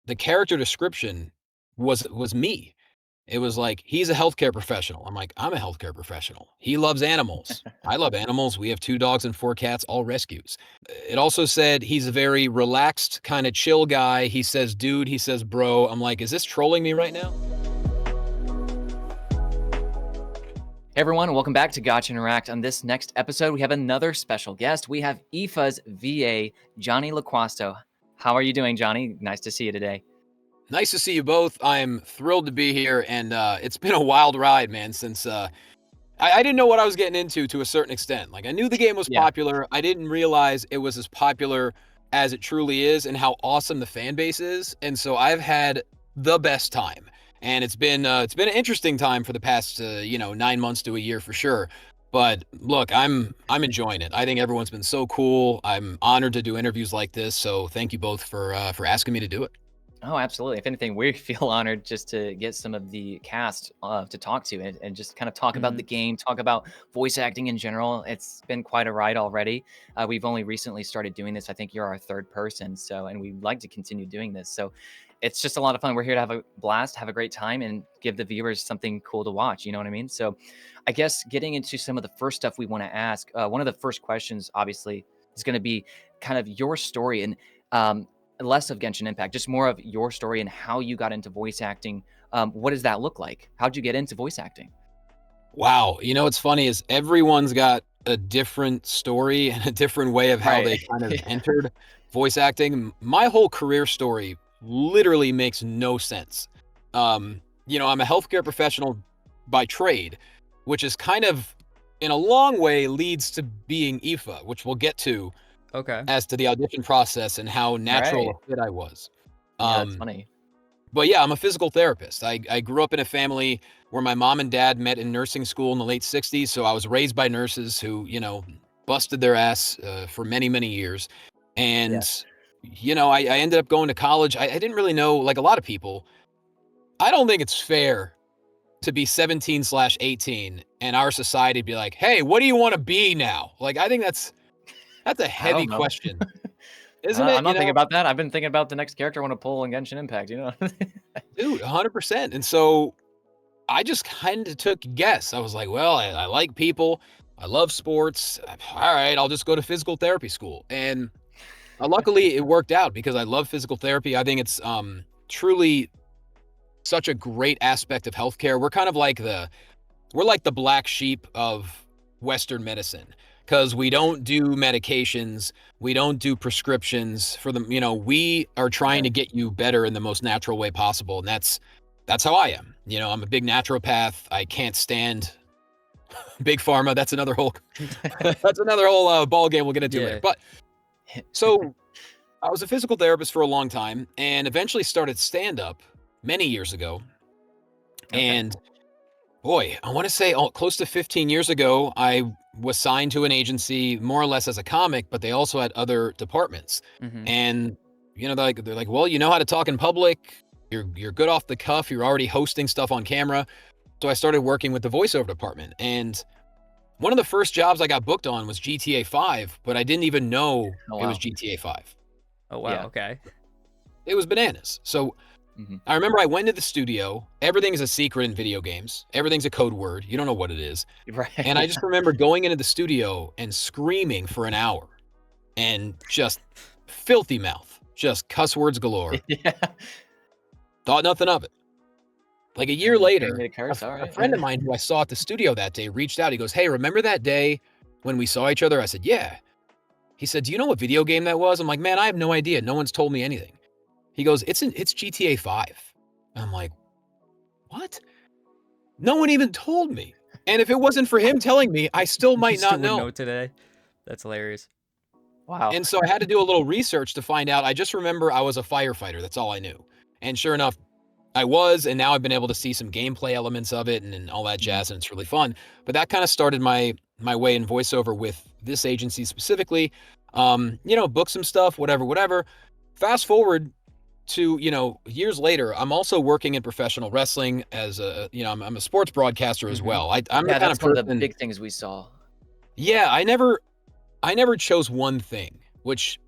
the character description was me. It was like, he's a healthcare professional. I'm like, I'm a healthcare professional. He loves animals. I love animals. We have 2 dogs and 4 cats, all rescues. It also said he's a very relaxed, kind of chill guy. He says, dude, he says, bro. I'm like, is this trolling me right now? Hey everyone, welcome back to Gotcha Interact. On this next episode, we have another special guest. We have IFA's VA, Jonny Loquasto. How are you doing, Jonny? Nice to see you today. Nice to see you both. I'm thrilled to be here, and it's been a wild ride, man, since I didn't know what I was getting into to a certain extent. Like, I knew the game was popular. I didn't realize it was as popular as it truly is and how awesome the fan base is. And so I've had the best time. And it's been an interesting time for the past 9 months to a year for sure. But look, I'm enjoying it. I think everyone's been so cool. I'm honored to do interviews like this. So thank you both for asking me to do it. Oh, absolutely. If anything, we feel honored just to get some of the cast to talk to and just kind of talk about the game, talk about voice acting in general. It's been quite a ride already. We've only recently started doing this. I think you're our third person. And we'd like to continue doing this. So it's just a lot of fun. We're here to have a blast, have a great time, and give the viewers something cool to watch. You know what I mean? So I guess getting into some of the first stuff we want to ask, one of the first questions, obviously, is going to be kind of your story and less of Genshin Impact, just more of your story and how you got into voice acting. What does that look like? How'd you get into voice acting? Wow. What's funny is everyone's got a different story and a different way of how they kind of entered voice acting. My whole career story literally makes no sense. I'm a healthcare professional by trade, which is kind of, in a long way, leads to being IFA, which we'll get to. Okay. As to the audition process and how natural a fit I was. That's funny. But yeah, I'm a physical therapist. I grew up in a family where my mom and dad met in nursing school in the late 60s. So I was raised by nurses who, busted their ass for many, many years. And, I ended up going to college. I didn't really know, like a lot of people, I don't think it's fair to be 17/18 and our society be like, hey, what do you want to be now? Like, I think that's a heavy question, isn't it? I'm not thinking about that. I've been thinking about the next character I want to pull in Genshin Impact, Dude, 100%. And so I just kind of took a guess. I was like, well, I like people. I love sports. All right, I'll just go to physical therapy school. And luckily it worked out because I love physical therapy. I think it's truly such a great aspect of healthcare. We're kind of like the black sheep of Western medicine. Because we don't do medications, we don't do prescriptions for them. We are trying to get you better in the most natural way possible. And that's how I am. I'm a big naturopath. I can't stand big pharma. That's another whole ball game we'll get into later. But so I was a physical therapist for a long time and eventually started stand-up many years ago. And boy, I want to say close to 15 years ago, I was signed to an agency more or less as a comic, but they also had other departments. And, they're like, well, you know how to talk in public. You're good off the cuff. You're already hosting stuff on camera. So I started working with the voiceover department. And one of the first jobs I got booked on was GTA 5, but I didn't even know it was GTA 5. Oh, wow. Yeah. Okay. It was bananas. So I remember I went to the studio. Everything is a secret in video games. Everything's a code word. You don't know what it is. Right. And I just remember going into the studio and screaming for an hour and just filthy mouth, just cuss words galore. Thought nothing of it. Like a year later, a friend of mine who I saw at the studio that day reached out. He goes, hey, remember that day when we saw each other? I said, yeah. He said, do you know what video game that was? I'm like, man, I have no idea. No one's told me anything. He goes, it's GTA 5. I'm like, what? No one even told me. And if it wasn't for him telling me, I still might not know today. That's hilarious. Wow. And so I had to do a little research to find out. I just remember I was a firefighter. That's all I knew. And sure enough, I was, and now I've been able to see some gameplay elements of it and all that jazz, and it's really fun. But that kind of started my way in voiceover with this agency specifically. Book some stuff, whatever. Fast forward to, years later, I'm also working in professional wrestling as I'm a sports broadcaster as well. I'm the kind of person, one of the big things we saw. Yeah, I never chose one thing, which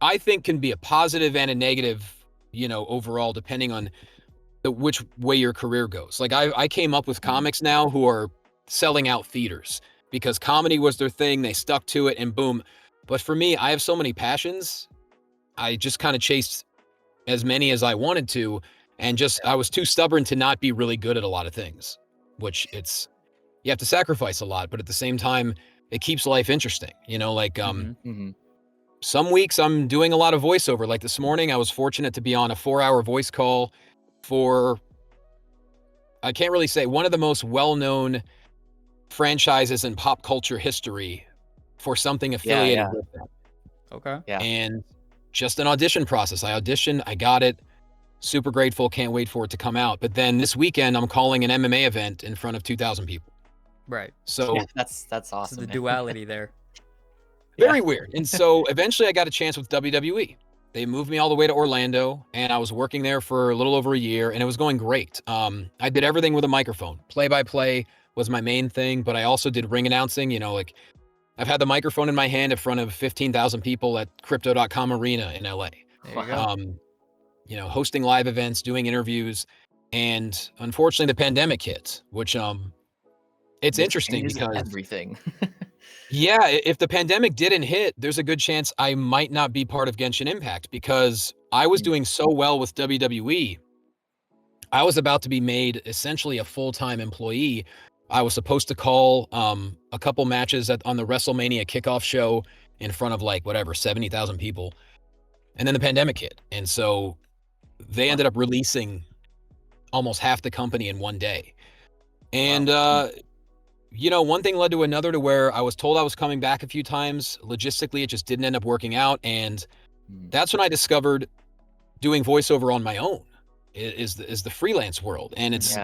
I think can be a positive and a negative overall, depending on which way your career goes. Like I came up with comics now who are selling out theaters because comedy was their thing. They stuck to it and boom. But for me, I have so many passions. I just kind of chased as many as I wanted to. And I was too stubborn to not be really good at a lot of things, which you have to sacrifice a lot, but at the same time, it keeps life interesting. Some weeks I'm doing a lot of voiceover. Like this morning, I was fortunate to be on a 4-hour voice call for, I can't really say, one of the most well-known franchises in pop culture history for something affiliated with them. Okay. Yeah. And just an audition process. I auditioned, I got it. Super grateful, can't wait for it to come out. But then this weekend, I'm calling an MMA event in front of 2,000 people. Right. So yeah, that's awesome. This is the duality there. Very weird. And so eventually I got a chance with WWE. They moved me all the way to Orlando, and I was working there for a little over a year, and it was going great. I did everything with a microphone. Play-by-play was my main thing, but I also did ring announcing. I've had the microphone in my hand in front of 15,000 people at Crypto.com Arena in LA. There you go. Hosting live events, doing interviews, and unfortunately the pandemic hit, which it's interesting because everything. yeah, if the pandemic didn't hit, there's a good chance I might not be part of Genshin Impact because I was doing so well with WWE. I was about to be made essentially a full-time employee. I was supposed to call a couple matches on the WrestleMania kickoff show in front of 70,000 people. And then the pandemic hit. And so they ended up releasing almost half the company in one day. And one thing led to another to where I was told I was coming back a few times. Logistically, it just didn't end up working out. And that's when I discovered doing voiceover on my own is the freelance world. And it's,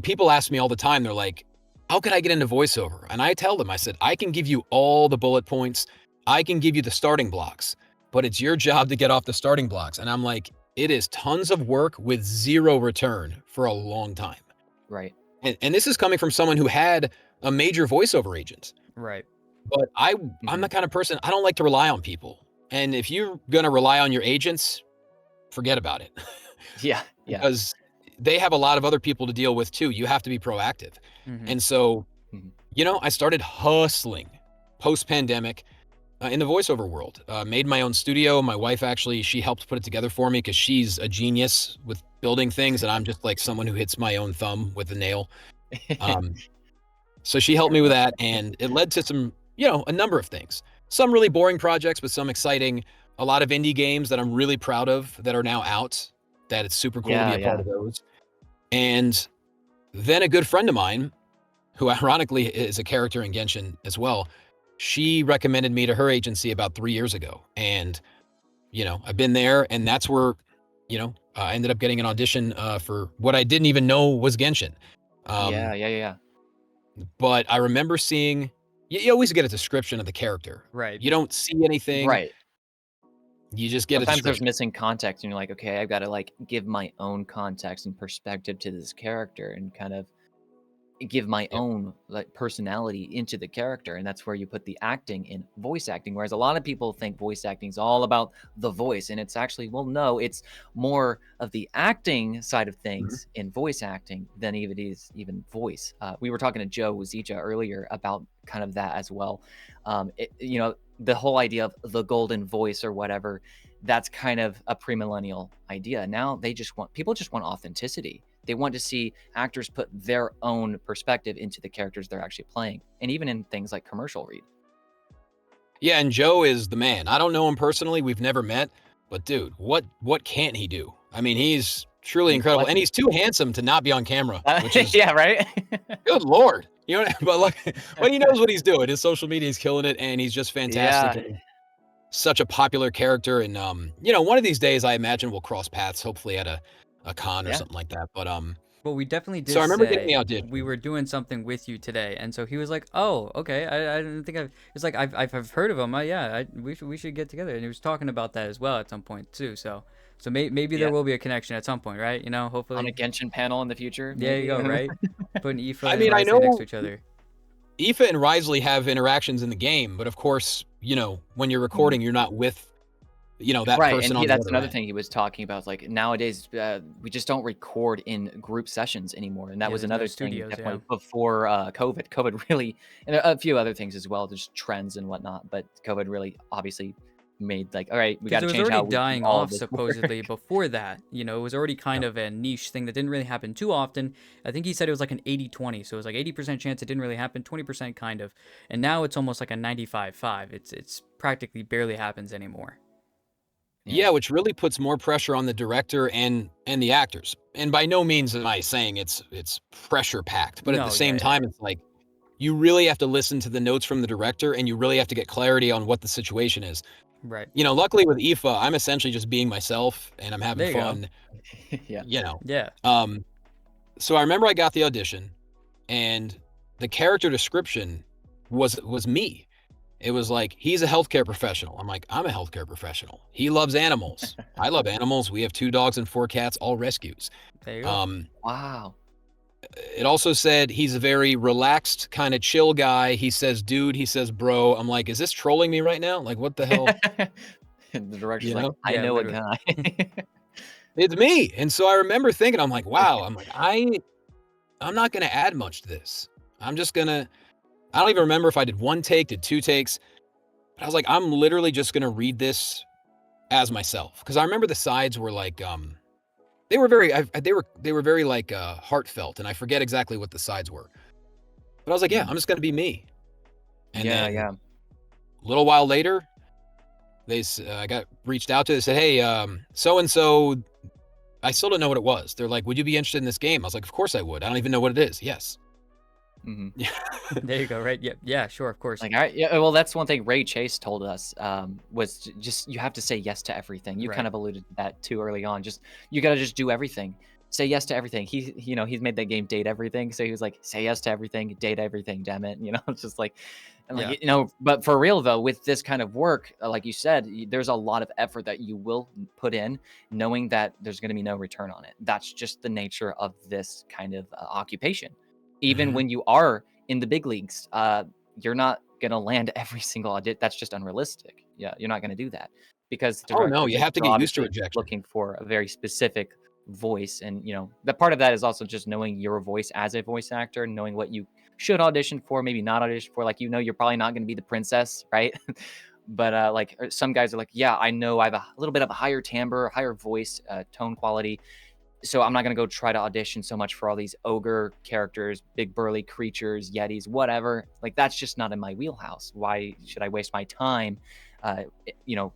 people ask me all the time, they're like, how could I get into voiceover? And I tell them, I said, I can give you all the bullet points. I can give you the starting blocks, but it's your job to get off the starting blocks. And I'm like, it is tons of work with zero return for a long time. Right. And this is coming from someone who had a major voiceover agent. Right. But I'm the kind of person, I don't like to rely on people. And if you're going to rely on your agents, forget about it. Yeah. Because they have a lot of other people to deal with too. You have to be proactive. And so, I started hustling post-pandemic in the voiceover world. Made my own studio. My wife she helped put it together for me because she's a genius with building things, and I'm just like someone who hits my own thumb with a nail. So she helped me with that, and it led to some, a number of things. Some really boring projects, but some exciting. A lot of indie games that I'm really proud of that are now out. That it's super cool to be a part of those. And then a good friend of mine, who ironically is a character in Genshin as well, she recommended me to her agency about 3 years ago. And, I've been there, and that's where, I ended up getting an audition for what I didn't even know was Genshin. Yeah. But I remember seeing, you always get a description of the character. Right. You don't see anything. Right. You just get Sometimes a there's description. missing context, and you're like, okay, I've got to give my own context and perspective to this character, and kind of give my own personality into the character. And that's where you put the acting in voice acting. Whereas a lot of people think voice acting is all about the voice, and it's actually, well, no, it's more of the acting side of things in voice acting than it is even voice. We were talking to Joe Wazicha earlier about kind of that as well. The whole idea of the golden voice or whatever, that's kind of a premillennial idea. Now people just want authenticity. They want to see actors put their own perspective into the characters they're actually playing. And even in things like commercial read. Yeah, and Joe is the man. I don't know him personally. We've never met. But dude, what can't he do? I mean, he's truly incredible. And he's too handsome to not be on camera. Which is, yeah, right? good Lord. But look, when he knows what he's doing, his social media is killing it, and he's just fantastic. Yeah. And such a popular character. And, one of these days, I imagine we'll cross paths, hopefully at a con or something like that. But we definitely did. So I remember getting the audition. We were doing something with you today, and so he was like, "Oh, okay. I didn't think It's like I've heard of him. We should get together." And he was talking about that as well at some point too. So maybe there will be a connection at some point, right? Hopefully on a Genshin panel in the future. There you go, right? Putting Aoife and I Risley know next to each other. Aoife and Risley have interactions in the game, but of course, when you're recording, you're not with that Right, person and on the that's other another end. thing he was talking about. Like nowadays, we just don't record in group sessions anymore, and that Yeah, was there's no another thing studios. Yeah. definitely before COVID. COVID really, and a few other things as well, just trends and whatnot. But COVID really obviously made like, all right, we got Because to it was change already how we do dying all of off this supposedly work. before that. It was already kind Yep. of a niche thing that didn't really happen too often. I think he said it was like an 80-20. So it was like 80% chance it didn't really happen, 20% kind of. And now it's almost like a 95-5. It's practically barely happens anymore. Yeah, Yeah, which really puts more pressure on the director and the actors. And by no means am I saying it's pressure packed, but at the No, same yeah. time, it's like you really have to listen to the notes from the director, and you really have to get clarity on what the situation is. Right. Luckily with IFA, I'm essentially just being myself, and I'm having There you go. fun. yeah, You know, Yeah. um, so I remember I got the audition, and the character description was me. It was like, he's a healthcare professional. I'm like, I'm a healthcare professional. He loves animals. I love animals. We have 2 dogs and 4 cats, all rescues. There you go. Um, wow. it also said he's a very relaxed, kind of chill guy. He says, dude, he says, bro. I'm like, is this trolling me right now? Like, what the hell? And the director's You like, know? I Yeah, know a literally. guy. It's me. And so I remember thinking, I'm like, wow. I'm like, I'm not gonna add much to this. I'm just gonna I don't even remember if I did 1 take, did 2 takes. But I was like, I'm literally just gonna read this as myself. Because I remember the sides were like, they were very they were very like heartfelt, and I forget exactly what the sides were. But I was like, yeah, Mhm. I'm just gonna be me. And Yeah, then yeah. a little while later, I got reached out to. They said, hey, so and so. I still don't know what it was. They're like, would you be interested in this game? I was like, of course I would. I don't even know what it is. Yes. hmm Yeah. There you go. Right. Yeah. Yeah. Sure. Of course. Like, all right, yeah. Well, that's one thing Ray Chase told us was just you have to say yes to everything. You Right. kind of alluded to that too early on. Just you got to just do everything. Say yes to everything. He's made that game date everything. So he was like, say yes to everything, date everything. Damn it, it's just like, and Yeah. like But for real though, with this kind of work, like you said, there's a lot of effort that you will put in, knowing that there's going to be no return on it. That's just the nature of this kind of occupation. Even Mhm. when you are in the big leagues, you're not gonna land every single audit. That's just unrealistic. Yeah, you're not gonna do that because Oh no, directors you have to are get used to obviously rejection. looking for a very specific voice, and that part of that is also just knowing your voice as a voice actor, knowing what you should audition for, maybe not audition for. Like you're probably not gonna be the princess, right? But like some guys are like, yeah, I know I have a little bit of a higher timbre, higher voice, tone quality, so I'm not gonna go try to audition so much for all these ogre characters, big burly creatures, yetis, whatever. Like that's just not in my wheelhouse. Why should I waste my time, uh, you know,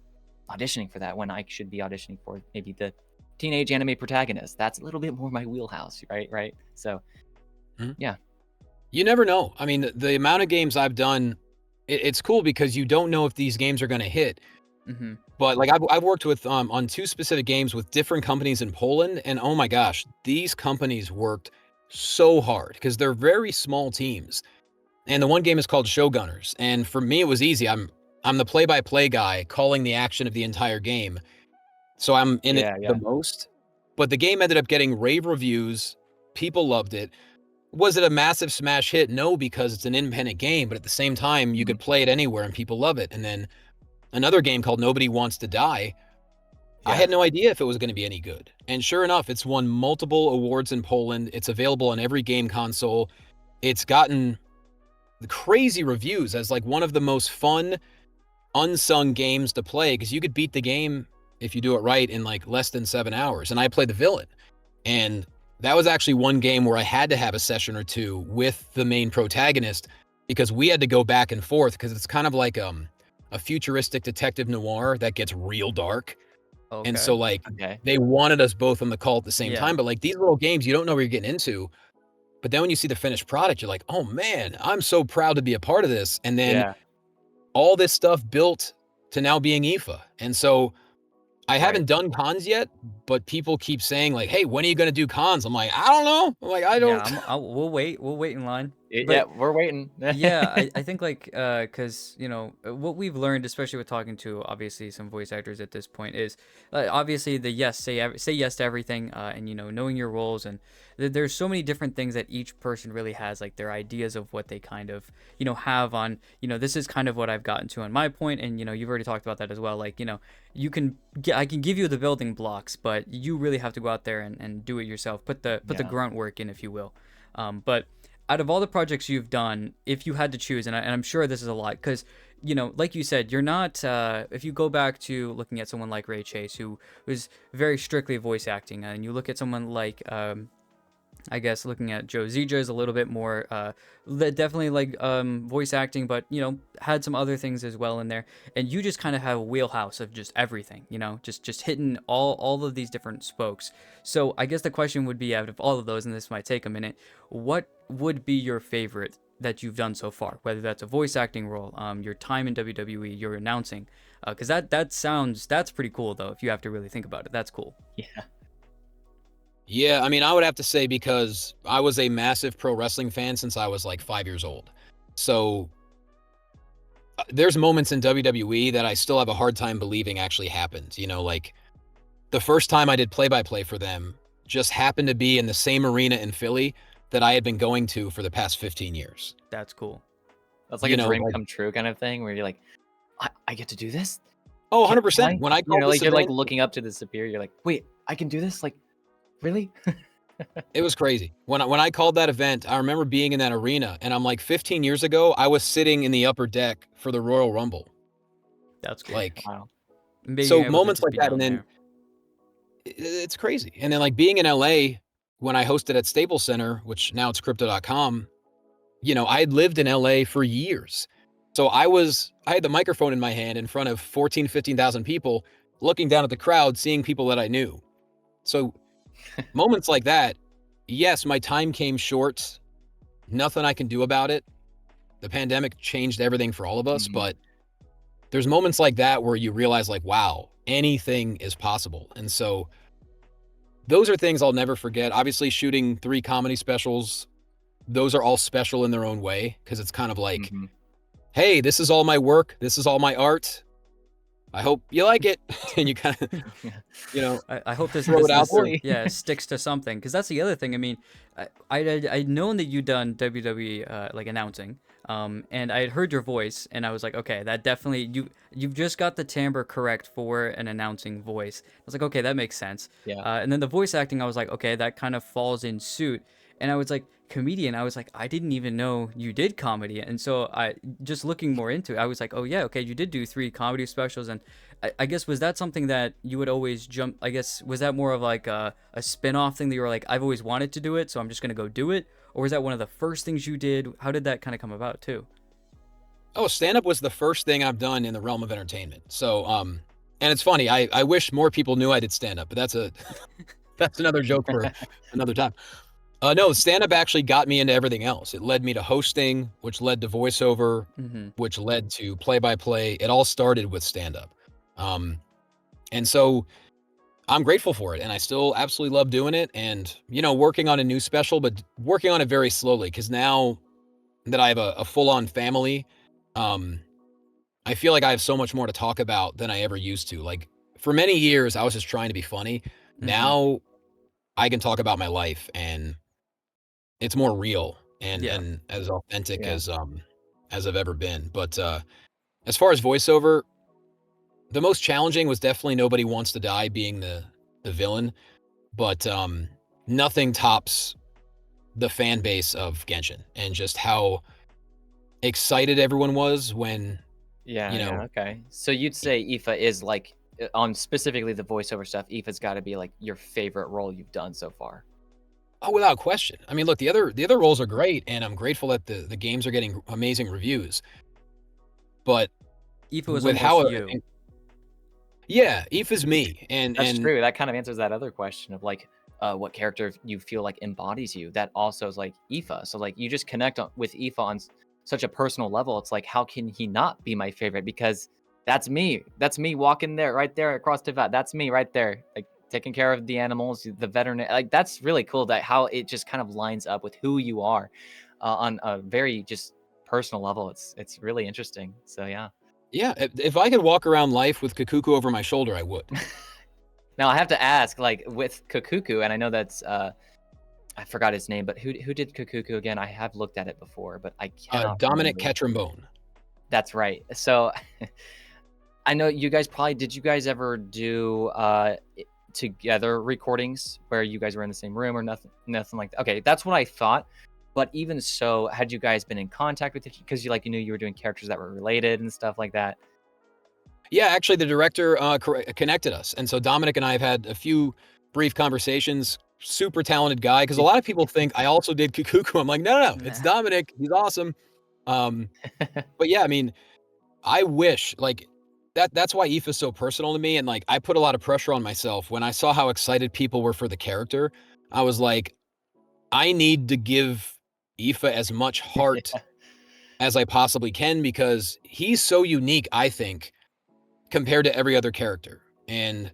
auditioning for that when I should be auditioning for maybe the teenage anime protagonist? That's a little bit more my wheelhouse, right? Right. So Mhm. yeah, You never know. I mean, the amount of games I've done, it's cool because you don't know if these games are gonna hit. Mm-hmm. But, like, I've worked with, on 2 specific games with different companies in Poland, and oh my gosh, these companies worked so hard because 'cause they're very small teams, and the one game is called Showgunners, and for me, it was easy. I'm the play-by-play guy calling the action of the entire game, so I'm in it yeah, the yeah. most, but the game ended up getting rave reviews, people loved it. Was it a massive smash hit? No, because it's an independent game, but at the same time, you Mhm. could play it anywhere and people love it, and then another game called Nobody Wants to Die, I Yeah. had no idea if it was gonna be any good, and sure enough, it's won multiple awards in Poland. It's available on every game console. It's gotten the crazy reviews as, like, one of the most fun, unsung games to play because you could beat the game, if you do it right, in, like, less than 7 hours, and I played the villain, and that was actually one game where I had to have a session or 2 with the main protagonist because we had to go back and forth because it's kind of like, a futuristic detective noir that gets real dark. And Okay. so, like, Okay. they wanted us both on the call at the same Yeah. time, but, like, these little games, you don't know what you're getting into, but then when you see the finished product, you're like, "Oh, man, I'm so proud to be a part of this," and then Yeah. all this stuff built to now being IFA, and so I Right. haven't done cons yet, but people keep saying, like, "Hey, when are you gonna do cons?" I'm like, "I don't know." I'm like, "I Yeah. don't." We'll wait. We'll wait in line. Yeah, we're waiting. Yeah, I think like because what we've learned, especially with talking to obviously some voice actors at this point, is obviously the yes, say yes to everything, and knowing your roles, and there's so many different things that each person really has, like their ideas of what they kind of have on this is kind of what I've gotten to on my point, and you've already talked about that as well, like you can I can give you the building blocks, but you really have to go out there and do it yourself, put the grunt work in, if you will, but out of all the projects you've done, if you had to choose, and I'm sure this is a lot, because like you said, you're not. If you go back to looking at someone like Ray Chase, who was very strictly voice acting, and you look at someone like I guess looking at Joe Zija is a little bit more definitely like voice acting, but had some other things as well in there, and you just kind of have a wheelhouse of just everything, just hitting all of these different spokes. So I guess the question would be, out of all of those, and this might take a minute, what would be your favorite that you've done so far, whether that's a voice acting role, your time in WWE, your announcing, because that's pretty cool though, if you have to really think about it. That's cool. Yeah. Yeah, I mean, I would have to say, because I was a massive pro wrestling fan since I was like 5 years old. So there's moments in WWE that I still have a hard time believing actually happened. Like the first time I did play-by-play for them just happened to be in the same arena in Philly that I had been going to for the past 15 years. That's cool. That's like a dream come true kind of thing, where you're like, I get to do this? Oh, Can 100%. When I called like this you're like event, looking up to the superior, you're like, wait, I can do this? Like, really? it was crazy. When I called that event, I remember being in that arena, and I'm like, 15 years ago, I was sitting in the upper deck for the Royal Rumble. That's cool. Like, Wow. so moments like that, and then it's crazy. And then like being in LA when I hosted at Staples Center, which now it's crypto.com, I had lived in LA for years. So I had the microphone in my hand in front of 14, 15,000 people, looking down at the crowd, seeing people that I knew. So moments like that, yes, my time came short. Nothing I can do about it. The pandemic changed everything for all of us, but there's moments like that where you realize, like, wow, anything is possible. And so those are things I'll never forget. Obviously, shooting 3 comedy specials, those are all special in their own way, because it's kind of like, hey, this is all my work. This is all my art. I hope you like it. And you kind of, I hope this throw it out there. Yeah, sticks to something, because that's the other thing. I mean, I'd known that you'd done WWE like announcing, and I had heard your voice, and I was like, okay, that definitely you've just got the timbre correct for an announcing voice. I was like, okay, that makes sense. Yeah. And then the voice acting, I was like, okay, that kind of falls in suit. And I was like, comedian, I was like, I didn't even know you did comedy. And so I just looking more into it, I was like, oh yeah, okay, you did do 3 comedy specials. And I guess, was that something that you would always jump, I guess, was that more of like a spin-off thing that you were like, I've always wanted to do it, so I'm just gonna go do it? Or was that one of the first things you did? How did that kind of come about too? Oh, stand-up was the first thing I've done in the realm of entertainment. So, and it's funny, I wish more people knew I did stand-up, but that's another joke for another time. No, stand-up actually got me into everything else. It led me to hosting, which led to voiceover, which led to play-by-play. It all started with stand-up. And so I'm grateful for it, and I still absolutely love doing it, and, working on a new special, but working on it very slowly, because now that I have a full-on family, I feel like I have so much more to talk about than I ever used to. Like, for many years, I was just trying to be funny. Now I can talk about my life, and it's more real and as authentic as I've ever been. But as far as voiceover, the most challenging was definitely Nobody Wants to Die being the villain, but nothing tops the fan base of Genshin and just how excited everyone was when Okay. So you'd say Aoife is like, on specifically the voiceover stuff, Aoife's got to be like your favorite role you've done so far. Oh, without question. I mean, look, the other roles are great, and I'm grateful that the games are getting amazing reviews. But Aoife was with almost how you. Yeah, Aoife's me, and That's true. That kind of answers that other question of like, what character you feel like embodies you. That also is like Aoife. So like you just connect with Aoife on such a personal level. It's like, how can he not be my favorite? Because that's me. That's me walking there, right there across the vat. That's me right there, like taking care of the animals, the veterinary. Like, that's really cool that how it just kind of lines up with who you are. on a very just personal level. It's really interesting. So yeah. Yeah, if I could walk around life with Cacucu over my shoulder, I would. Now I have to ask, like with Cacucu, and I know that's I forgot his name, but who did Cacucu again? I have looked at it before, but I cannot Dominic remember. Ketrumbone. That's right. So I know you guys probably did. You guys ever do together recordings where you guys were in the same room or nothing like that? Okay, that's what I thought. But even so, had you guys been in contact with it because you knew you were doing characters that were related and stuff like that? Yeah, actually, the director connected us, and so Dominic and I have had a few brief conversations. Super talented guy, because a lot of people think I also did Cacucu. I'm like, no, it's Nah. Dominic. He's awesome. But yeah, I mean, I wish like that's why Aoife is so personal to me, and like I put a lot of pressure on myself when I saw how excited people were for the character. I was like, I need to give Aoife as much heart as I possibly can because he's so unique, I think, compared to every other character. And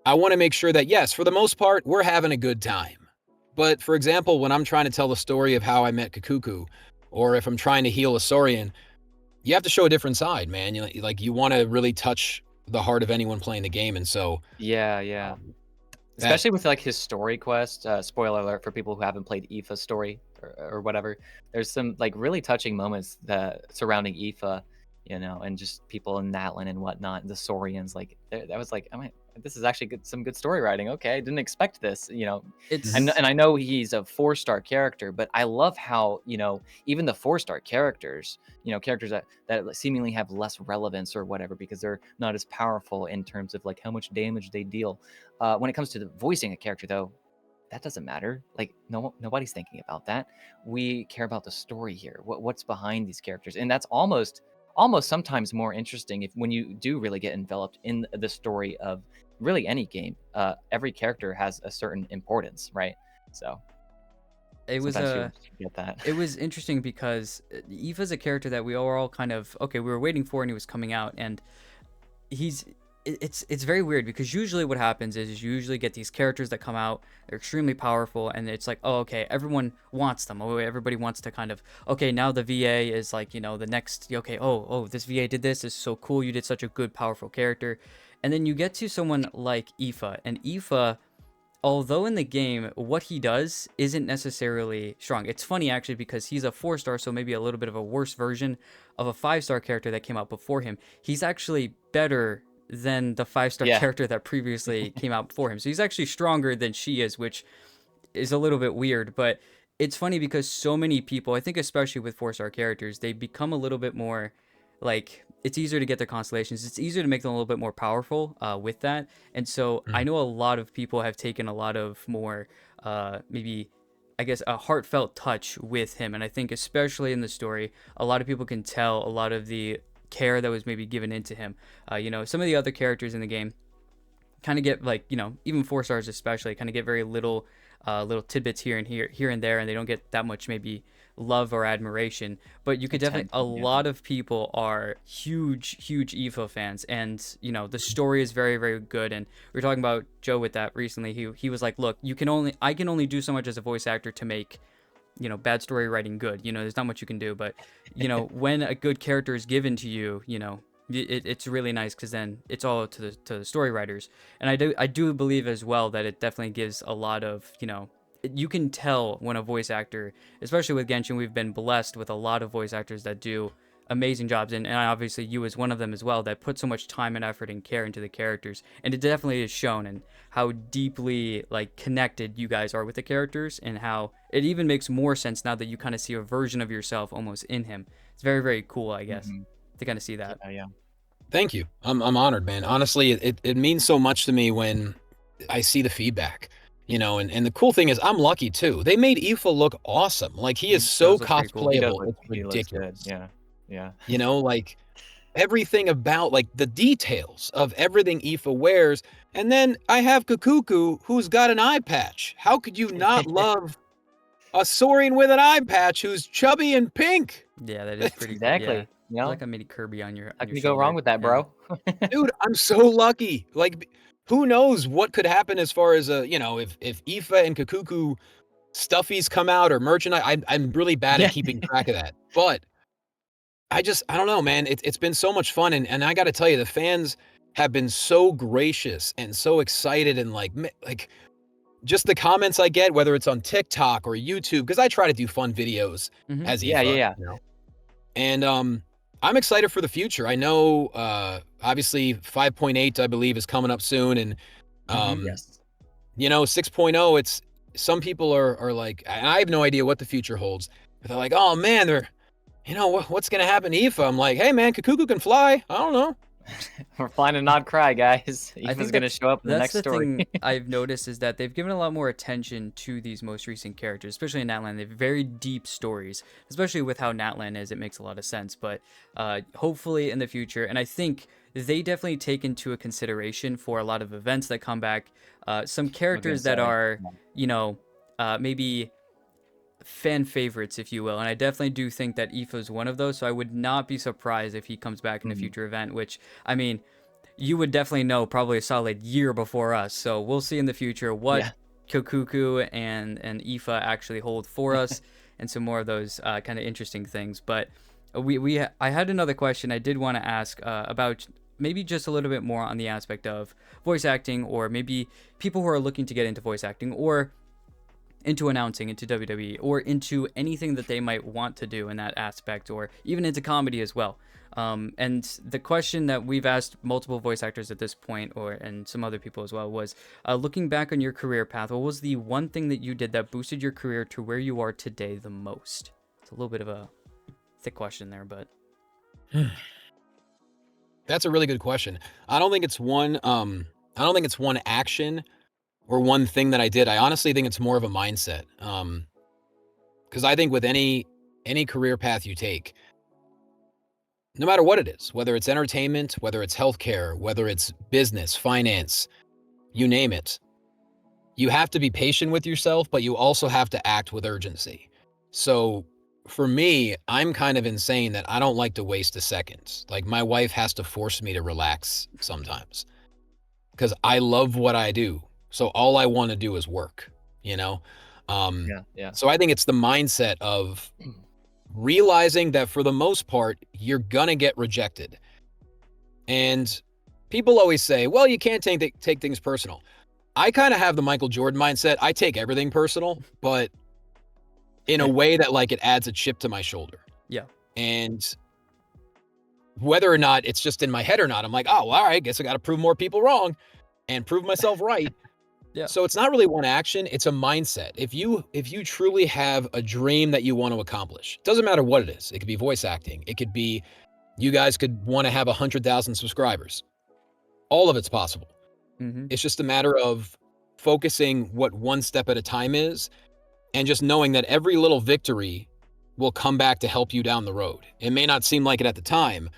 I want to make sure that, yes, for the most part, we're having a good time. But for example, when I'm trying to tell the story of how I met Cacucu, or if I'm trying to heal a Saurian, you have to show a different side, man. You want to really touch the heart of anyone playing the game. And so Yeah. um, that, Especially with like his story quest. Spoiler alert for people who haven't played Aoife's story or whatever. There's some like really touching moments that surrounding Aoife, and just people in Natlan and whatnot, the Saurians. Like that was like, this is actually some good story writing. Okay, I didn't expect this. And It's I know he's a 4-star character, but I love how even the 4-star characters, characters that seemingly have less relevance or whatever because they're not as powerful in terms of like how much damage they deal. When it comes to voicing a character, though, that doesn't matter. Like nobody's thinking about that. We care about the story here. What's behind these characters, and that's almost sometimes more interesting when you do really get enveloped in the story of really any game. Every character has a certain importance, right? So it was sometimes you get that. it was interesting because Aoife's a character that we were all kind of we were waiting for, and he was coming out, and it's very weird because usually what happens is you usually get these characters that come out, they're extremely powerful, and it's like, oh, okay, everyone wants them. Oh, everybody wants to kind of, okay, now the VA is like, the next, okay, oh, this VA did this is so cool, you did such a good, powerful character. And then you get to someone like Aoife, and Aoife, although in the game what he does isn't necessarily strong. It's funny actually because he's a 4-star, so maybe a little bit of a worse version of a 5-star character that came out before him. He's actually better than the 5-star Yeah. character that previously came out before him. So he's actually stronger than she is, which is a little bit weird, but it's funny because so many people, I think especially with 4-star characters, they become a little bit more like, it's easier to get their constellations. It's easier to make them a little bit more powerful with that. And so I know a lot of people have taken a lot of more, maybe, I guess, a heartfelt touch with him. And I think especially in the story, a lot of people can tell a lot of the care that was maybe given into him. Some of the other characters in the game kind of get like, even 4-stars especially, kind of get very little tidbits here and there, and they don't get that much maybe love or admiration. But you could definitely, a lot of people are huge Aoife fans, and the story is very, very good. And we were talking about Joe with that recently. He was like, look, I can only do so much as a voice actor to make bad story writing good. There's not much you can do, but when a good character is given to you, it's really nice because then it's all to the story writers. And I do believe as well that it definitely gives a lot of, you can tell when a voice actor, especially with Genshin, we've been blessed with a lot of voice actors that do amazing jobs, and obviously you as one of them as well, that put so much time and effort and care into the characters. And it definitely is shown in how deeply like connected you guys are with the characters, and how it even makes more sense now that you kind of see a version of yourself almost in him. It's very, very cool, I guess, to kind of see that. Yeah. Thank you. I'm honored, man. Honestly, it means so much to me when I see the feedback. And the cool thing is I'm lucky too. They made Aoife look awesome. Like he is so does look pretty cool. cosplayable. It's He looks good. ridiculous. Yeah. Like everything about like the details of everything Aoife wears. And then I have Cacucu who's got an eye patch. How could you not love a Saurian with an eye patch who's chubby and pink? Yeah, that is pretty Exactly. cool. Yeah. Like a mini Kirby on your How can your you go wrong shoulder. with that, Yeah. bro? Dude, I'm so lucky. Like, who knows what could happen as far as if Aoife and Cacucu stuffies come out or merchandise. I'm really bad Yeah. at keeping track of that. But I don't know, man. It's been so much fun, and I got to tell you, the fans have been so gracious and so excited, and like just the comments I get, whether it's on TikTok or YouTube, because I try to do fun videos Mhm. as Yeah, yeah, Aoife, yeah. and I'm excited for the future. I know, obviously 5.8, I believe, is coming up soon, and Mhm. Yes. 6.0, it's some people are like, and I have no idea what the future holds. But they're like, oh man, what's gonna happen to Aoife? I'm like, hey man, Cacucu can fly. I don't know. We're flying and not cry, guys. I Eva's think gonna show up in the that's next the story. thing I've noticed is that they've given a lot more attention to these most recent characters, especially in Natlan. They have very deep stories, especially with how Natlan is. It makes a lot of sense. But hopefully in the future, and I think they definitely take into a consideration for a lot of events that come back, some I was gonna characters that say. are, maybe fan favorites, if you will. And I definitely do think that Aoife is one of those. So I would not be surprised if he comes back in a Mhm. future event, which, I mean, you would definitely know probably a solid year before us. So we'll see in the future what Yeah. Kokuku and Aoife actually hold for us, and some more of those kind of interesting things. But I had another question I did want to ask about maybe just a little bit more on the aspect of voice acting, or maybe people who are looking to get into voice acting, or into announcing, into WWE, or into anything that they might want to do in that aspect, or even into comedy as well. And the question that we've asked multiple voice actors at this point, and some other people as well, was looking back on your career path, what was the one thing that you did that boosted your career to where you are today the most? It's a little bit of a thick question there, but That's a really good question. I don't think it's one. I don't think it's one action or one thing that I did. I honestly think it's more of a mindset. Because I think with any career path you take, no matter what it is, whether it's entertainment, whether it's healthcare, whether it's business, finance, you name it, you have to be patient with yourself, but you also have to act with urgency. So for me, I'm kind of insane that I don't like to waste a second. Like my wife has to force me to relax sometimes because I love what I do. So all I want to do is work, you know? Um, Yeah, yeah. so I think it's the mindset of realizing that for the most part, you're gonna get rejected. And people always say, well, you can't take things personal. I kind of have the Michael Jordan mindset. I take everything personal, but in a way that like it adds a chip to my shoulder. yeah. And whether or not it's just in my head or not, I'm like, oh, well, all right, guess I got to prove more people wrong and prove myself right. Yeah. So it's not really one action, it's a mindset. If you truly have a dream that you want to accomplish, it doesn't matter what it is. It could be voice acting. It could be you guys could want to have 100,000 subscribers. All of it's possible. Mm-hmm. It's just a matter of focusing what one step at a time is, and just knowing that every little victory will come back to help you down the road. It may not seem like it at the time.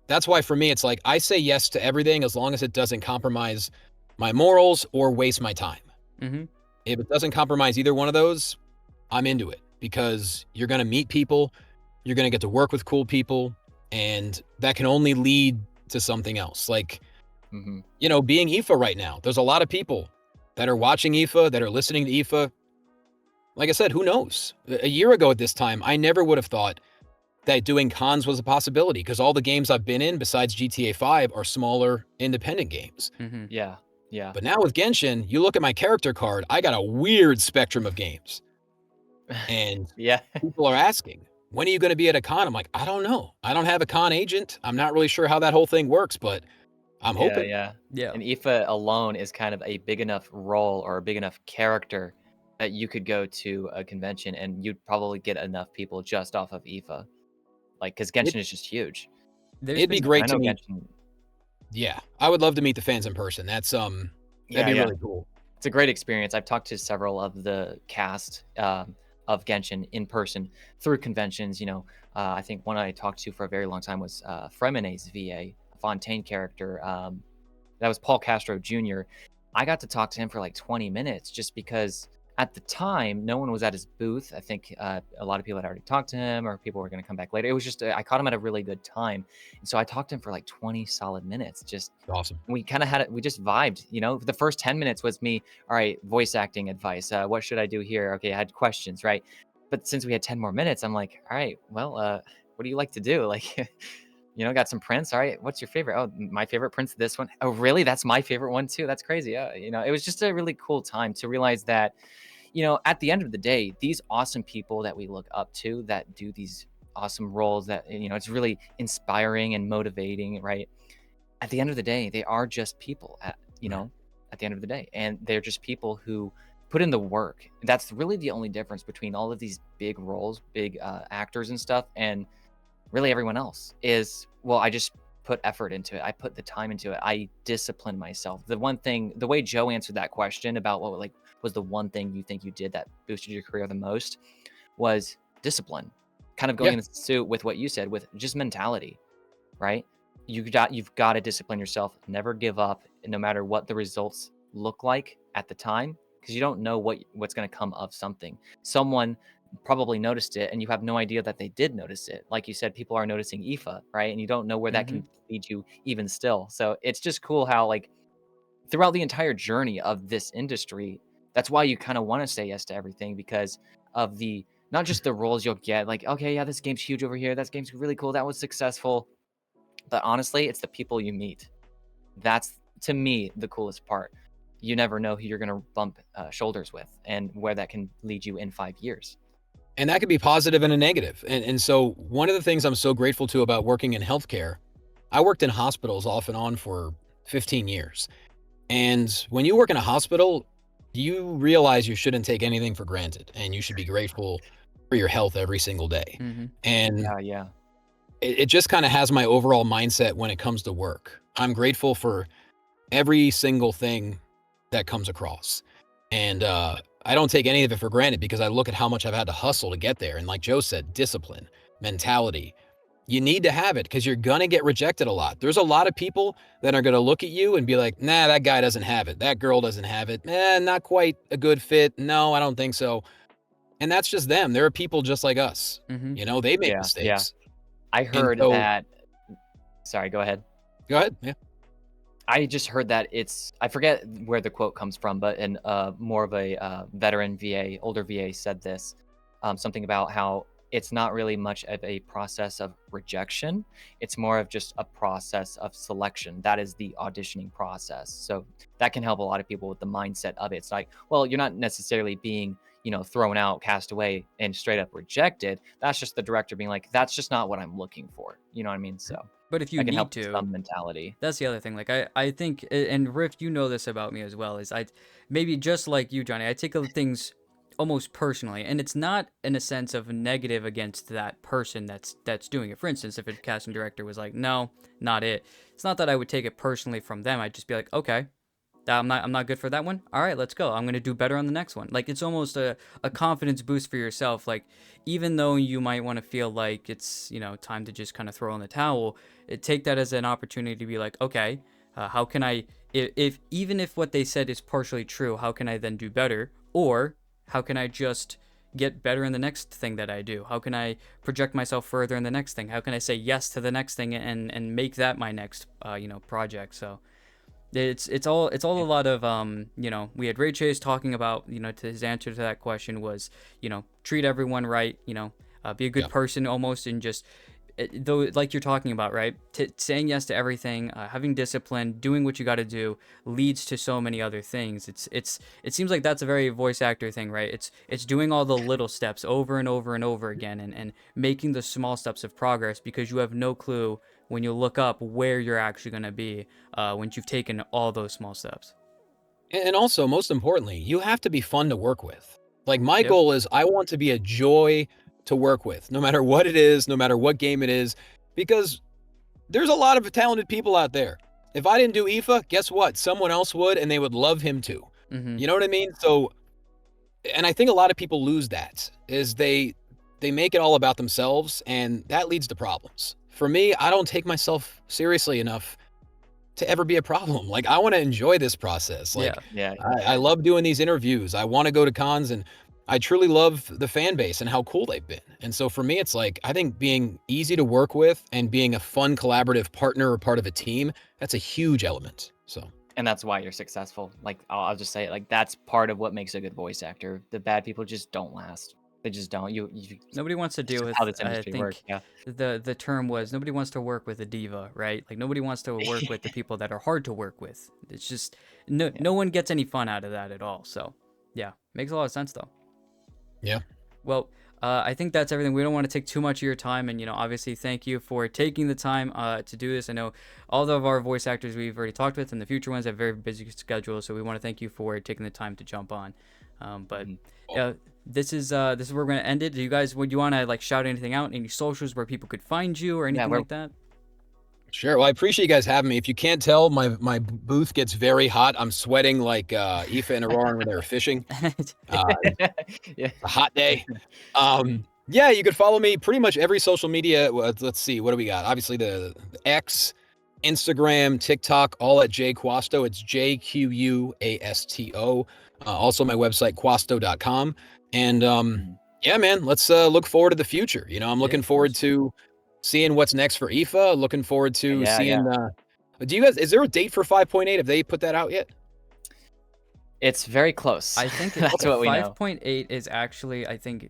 That's why for me, it's like I say yes to everything as long as it doesn't compromise my morals or waste my time. Mm-hmm. If it doesn't compromise either one of those, I'm into it because you're going to meet people, you're going to get to work with cool people, and that can only lead to something else. Like, Hmm. being Aoife right now, there's a lot of people that are watching Aoife, that are listening to Aoife. Like I said, who knows? A year ago at this time, I never would have thought that doing cons was a possibility because all the games I've been in besides GTA 5 are smaller independent games. Mm-hmm. Yeah, yeah. But now with Genshin, you look at my character card, I got a weird spectrum of games. And Yeah. people are asking, when are you going to be at a con? I'm like, I don't know. I don't have a con agent. I'm not really sure how that whole thing works, but I'm Yeah, hoping. yeah. Yeah. And Aoife alone is kind of a big enough role or a big enough character that you could go to a convention and you'd probably get enough people just off of Aoife. Like, because It, Genshin is just huge. There's it'd be been And I great to know meet. Genshin. Yeah, I would love to meet the fans in person. That'd Yeah, be yeah. really cool. It's a great experience. I've talked to several of the cast of Genshin in person through conventions. I think one I talked to for a very long time was Fremene's VA, a Fontaine character. That was Paul Castro Jr. I got to talk to him for like 20 minutes just because At the time, no one was at his booth. I think a lot of people had already talked to him, or people were going to come back later. It was just I caught him at a really good time, and so I talked to him for like 20 solid minutes. Just Awesome. we kind of had it. We just vibed. The first 10 minutes was me. All right, voice acting advice. What should I do here? Okay, I had questions, right? But since we had 10 more minutes, I'm like, all right, well, what do you like to do? Like, got some prints. All right, what's your favorite? Oh, my favorite print's this one. Oh, really? That's my favorite one too. That's crazy. It was just a really cool time to realize that, at the end of the day, these awesome people that we look up to that do these awesome roles that, it's really inspiring and motivating, right? At the end of the day, they are just people at the end of the day. And they're just people who put in the work. That's really the only difference between all of these big roles, big actors and stuff, and really everyone else is, well, I just put effort into it. I put the time into it. I discipline myself. The way Joe answered that question about what like was the one thing you think you did that boosted your career the most was discipline. Kind of going Yeah. in suit with what you said with just mentality, right? You've got to discipline yourself. Never give up, no matter what the results look like at the time, because you don't know what's going to come of something. Someone probably noticed it, and you have no idea that they did notice it. Like you said, people are noticing IFA, right? And you don't know where that Mm-hmm. can lead you even still. So it's just cool how like throughout the entire journey of this industry, that's why you kind of want to say yes to everything because of the not just the roles you'll get, like, okay, yeah, this game's huge over here. That game's really cool. That was successful. But honestly, it's the people you meet. That's, to me, the coolest part. You never know who you're going to bump shoulders with and where that can lead you in 5 years. And that could be positive and a negative. And so one of the things I'm so grateful to about working in healthcare, I worked in hospitals off and on for 15 years. And when you work in a hospital, you realize you shouldn't take anything for granted and you should be grateful for your health every single day. Mm-hmm. And Yeah. it just kind of has my overall mindset when it comes to work. I'm grateful for every single thing that comes across. And I don't take any of it for granted because I look at how much I've had to hustle to get there. And like Joe said, discipline, mentality. You need to have it because you're going to get rejected a lot. There's a lot of people that are going to look at you and be like, nah, that guy doesn't have it. That girl doesn't have it. Not quite a good fit. No, I don't think so. And that's just them. There are people just like us. Mm-hmm. They make Yeah. mistakes. I And heard so, that. Sorry, go ahead. go ahead. Yeah. I just heard that I forget where the quote comes from, but in more of a veteran VA, older VA said this, something about how it's not really much of a process of rejection. It's more of just a process of selection. That is the auditioning process. So that can help a lot of people with the mindset of it. It's like, well, you're not necessarily being, thrown out, cast away, and straight up rejected. That's just the director being like, that's just not what I'm looking for. You know what I mean? So But if you that can need help to, some mentality. that's the other thing. Like I think, and Riff, you know this about me as well. Is I maybe just like you, Johnny. I take things almost personally, and it's not in a sense of negative against that person that's doing it. For instance, if a casting director was like, "No, not it," it's not that I would take it personally from them. I'd just be like, "Okay, I'm not good for that one. All right, let's go. I'm gonna do better on the next one." Like it's almost a confidence boost for yourself. Like even though you might want to feel like it's time to just kind of throw in the towel, take that as an opportunity to be like, okay, how can I if even if what they said is partially true, how can I then do better? Or how can I just get better in the next thing that I do? How can I project myself further in the next thing? How can I say yes to the next thing and make that my next project? So it's all a lot of we had Ray Chase talking about to his answer to that question was treat everyone right, be a good Yeah. person almost, and just though like you're talking about, right, saying yes to everything, having discipline, doing what you got to do leads to so many other things. It seems like that's a very voice actor thing, right? It's doing all the little steps over and over and over again, and making the small steps of progress, because you have no clue when you look up where you're actually going to be once you've taken all those small steps. And also, most importantly, you have to be fun to work with. Like my Yep. goal is I want to be a joy to work with, no matter what it is, no matter what game it is, because there's a lot of talented people out there. If I didn't do IFA, guess what? Someone else would, and they would love him too. Mm-hmm. You know what I mean? So, and I think a lot of people lose that, is they make it all about themselves, and that leads to problems. For me, I don't take myself seriously enough to ever be a problem. Like, I want to enjoy this process. Like, I love doing these interviews. I want to go to cons, and I truly love the fan base and how cool they've been. And so for me, it's like, I think being easy to work with and being a fun, collaborative partner or part of a team, that's a huge element. So. And that's why you're successful. Like, I'll just say it, like, that's part of what makes a good voice actor. The bad people just don't last. They just don't. Nobody wants to deal with how this I industry think works. Yeah. the term was nobody wants to work with a diva, right? Like nobody wants to work with the people that are hard to work with. It's just no one gets any fun out of that at all. So yeah, makes a lot of sense though. Yeah. Well, I think that's everything. We don't want to take too much of your time, and obviously, thank you for taking the time to do this. I know all of our voice actors we've already talked with, and the future ones have very busy schedules, so we want to thank you for taking the time to jump on. But this is where we're going to end it. Would you want to like shout anything out, any socials where people could find you or anything like that? Sure. Well, I appreciate you guys having me. If you can't tell, my booth gets very hot. I'm sweating like Aoife and Aurora when they were fishing. It's a hot day. Yeah, you could follow me pretty much every social media. Let's see, what do we got? Obviously the X, Instagram, TikTok, all at JQuasto. It's JQUASTO. Also my website, quasto.com. And yeah, man, let's look forward to the future. I'm looking forward to seeing what's next for IFA. Looking forward to seeing. Do you guys? Is there a date for 5.8? Have they put that out yet? It's very close. I think that's what we know. 5.8 is actually, I think,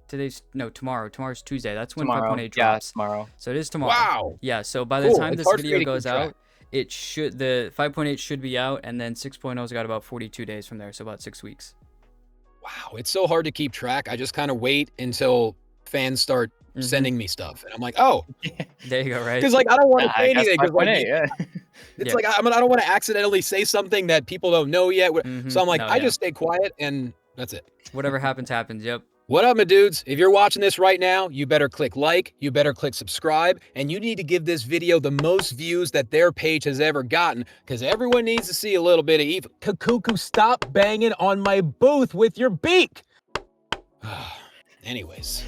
tomorrow. Tomorrow's Tuesday. That's when 5.8 drops. Yeah, tomorrow. So it is tomorrow. Wow. Yeah. So by the time this video goes out, the 5.8 should be out, and then 6.0's got about 42 days from there, so about 6 weeks. Wow, it's so hard to keep track. I just kind of wait until fans start sending me stuff, and I'm like, oh, there you go, right? Because like I don't want to say anything. It's like I don't want to accidentally say something that people don't know yet. So I'm like, I just stay quiet, and that's it. Whatever happens, happens. Yep. What up, my dudes? If you're watching this right now, you better click like, you better click subscribe, and you need to give this video the most views that their page has ever gotten, because everyone needs to see a little bit of Eve. Cacucu, stop banging on my booth with your beak. Anyways.